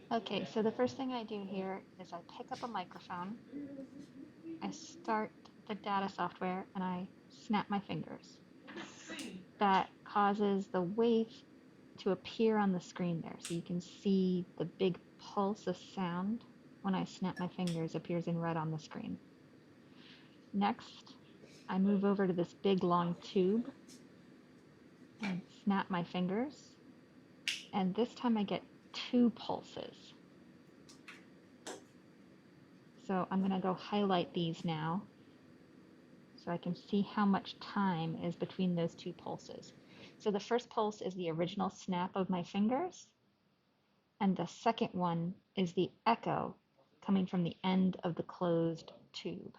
Okay, so the first thing I do here is I pick up a microphone, I start the data software, and I snap my fingers. That causes the wave to appear on the screen there. So you can see the big pulse of sound when I snap my fingers appears in red on the screen. Next, I move over to this big long tube and snap my fingers. And this time I get two pulses. So I'm going to go highlight these now so I can see how much time is between those two pulses. So the first pulse is the original snap of my fingers, and the second one is the echo coming from the end of the closed tube.